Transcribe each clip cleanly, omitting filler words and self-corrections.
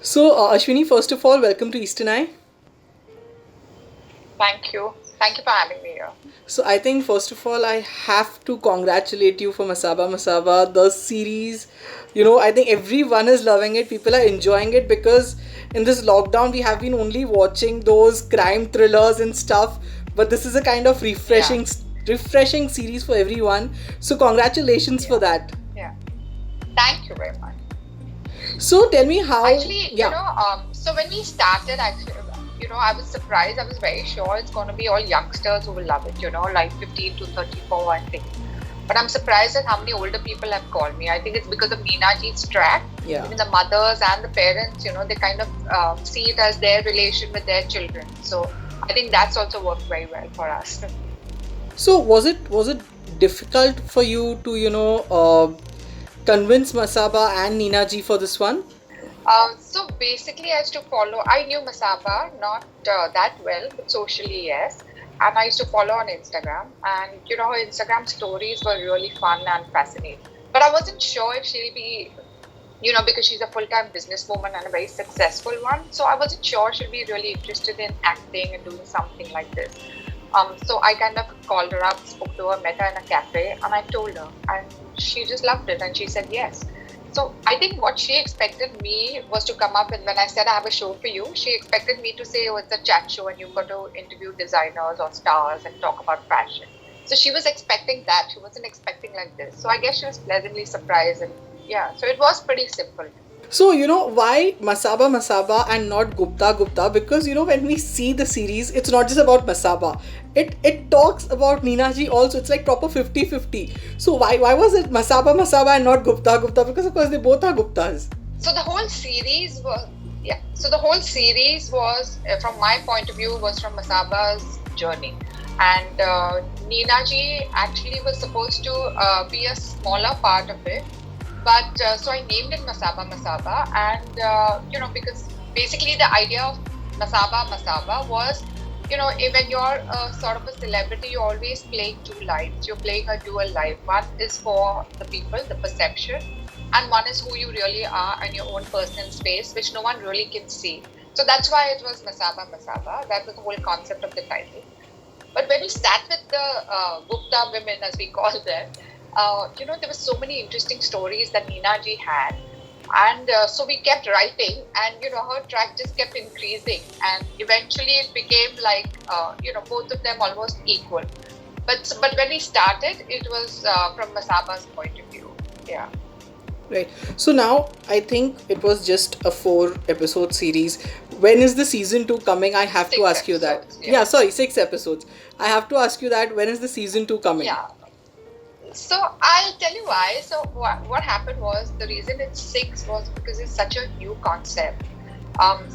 So, Ashwini, first of all, welcome to Eastern Eye. Thank you. Thank you for having me here. So, I think first of all, I have to congratulate you for Masaba Masaba, the series. I think everyone is loving it. People are enjoying it because in this lockdown, we have Yeah. been only watching those crime thrillers and stuff. But this is a kind of Yeah. refreshing series for everyone. So, congratulations for Yeah. that. Yeah. Thank you very much. So, tell me how. Actually, Yeah. so when we started, actually, I was surprised. I was very sure it's going to be all youngsters who will love it, like 15 to 34, I think. But I'm surprised at how many older people have called me. I think it's because of Meena Ji's track. Yeah. Even the mothers and the parents, they kind of see it as their relation with their children. So I think that's also worked very well for us. So was it difficult for you to convince Masaba and Nina ji for this one? So basically, I used to follow. I knew Masaba not that well, but socially, yes. And I used to follow on Instagram, and her Instagram stories were really fun and fascinating. But I wasn't sure if she'll be, because she's a full-time businesswoman and a very successful one. So I wasn't sure she'll be really interested in acting and doing something like this. So I kind of called her up, spoke to her, met her in a cafe, and I told her, and she just loved it, and she said yes. So I think what she expected me was to come up, and when I said I have a show for you, she expected me to say, "Oh, it's a chat show, and you've got to interview designers or stars and talk about fashion." So she was expecting that. She wasn't expecting like this. So I guess she was pleasantly surprised, and yeah, so it was pretty simple. So why Masaba Masaba and not Gupta Gupta? Because when we see the series, it's not just about Masaba. It talks about Nina ji also. It's like proper 50-50. So why was it Masaba Masaba and not Gupta Gupta? Because of course they both are Guptas. So the whole series was, yeah. So the whole series was, from my point of view, was from Masaba's journey, and Nina ji actually was supposed to be a smaller part of it, but so I named it Masaba Masaba, and because basically the idea of Masaba Masaba was, when you're sort of a celebrity, you're always playing two lives. You're playing a dual life. One is for the people, the perception, and one is who you really are and your own personal space, which no one really can see. So that's why it was Masaba Masaba. That was the whole concept of the title. But when we sat with the Gupta women, as we call them, there were so many interesting stories that Nina ji had. And so we kept writing, and her track just kept increasing, and eventually it became like both of them almost equal. But when we started, it was from Masaba's point of view. Yeah. Right. So now I think it was just a 4 episode series. When is the season 2 coming? I have to Six ask you that. episodes. Yeah, Yeah. sorry, 6 episodes. I have to ask you that. When is the season 2 coming? Yeah. So I'll tell you why. So what happened was, the reason it's six was because it's such a new concept.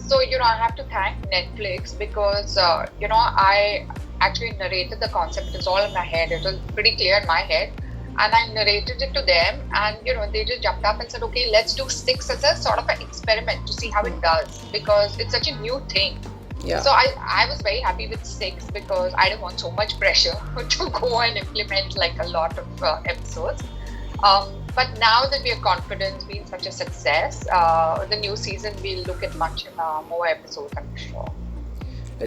So I have to thank Netflix because I actually narrated the concept. It was all in my head. It was pretty clear in my head, and I narrated it to them. And they just jumped up and said, "Okay, let's do six as a sort of an experiment to see how it does, because it's such a new thing." Yeah. So I was very happy with six because I didn't want so much pressure to go and implement like a lot of episodes. But now that we are confident, being such a success, the new season we'll look at much more episodes, I'm sure.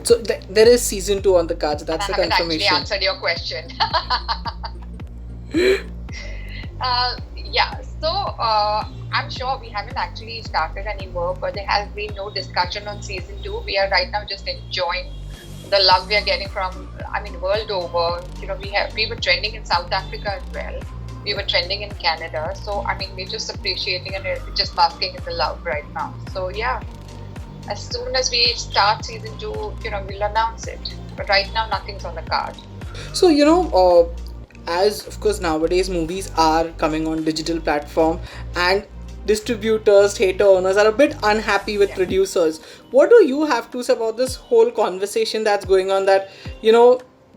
So there is season 2 on the cards. And I That's the haven't actually confirmation. answered your question. Yeah, so I'm sure we haven't actually started any work, or there has been no discussion on season 2. We are right now just enjoying the love we are getting from, world over. We were trending in South Africa as well. We were trending in Canada. So, we're just appreciating and just basking in the love right now. So, yeah, as soon as we start season 2, we'll announce it. But right now, nothing's on the card. So as of course nowadays movies are coming on digital platform, and distributors, theater owners are a bit unhappy with Yeah. producers. What do you have to say about this whole conversation that's going on, that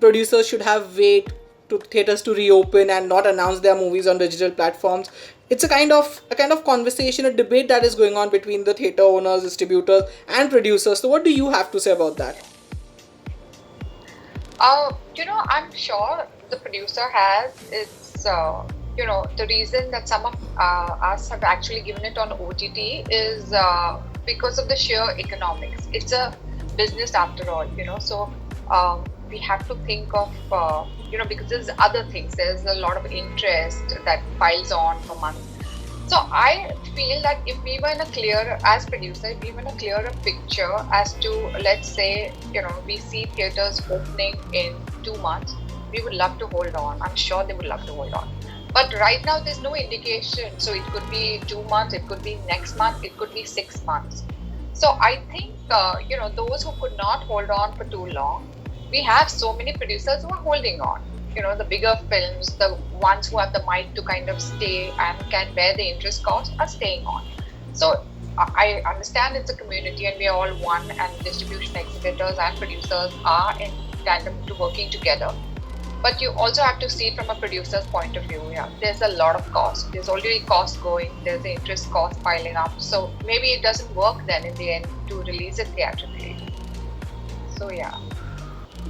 producers should have wait to theaters to reopen and not announce their movies on digital platforms? It's a kind of conversation, a debate that is going on between the theater owners, distributors, and producers. So what do you have to say about that? I'm sure the producer has. It's, the reason that some of us have actually given it on OTT is because of the sheer economics. It's a business after all, So we have to think of, because there's other things. There's a lot of interest that piles on for months. So I feel that if we were in a clearer, as producer, if we were in a clearer picture as to, let's say, we see theaters opening in 2 months, we would love to hold on. I'm sure they would love to hold on. But right now, there's no indication. So it could be 2 months, it could be next month, it could be 6 months. So I think, those who could not hold on for too long, we have so many producers who are holding on. The bigger films, the ones who have the might to kind of stay and can bear the interest cost are staying on. So I understand it's a community and we are all one, and distribution exhibitors and producers are in tandem to working together. But you also have to see it from a producer's point of view. Yeah, there's a lot of cost. There's already cost going. There's the interest cost piling up. So maybe it doesn't work then in the end to release it theatrically. So yeah.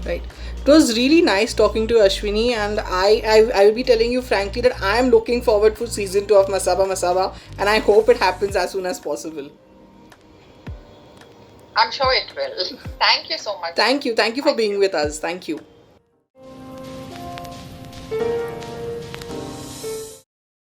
Right. It was really nice talking to Ashwini, and I will be telling you frankly that I am looking forward for season 2 of Masaba Masaba, and I hope it happens as soon as possible. I'm sure it will. Thank you so much. Thank you for being with us. Thank you.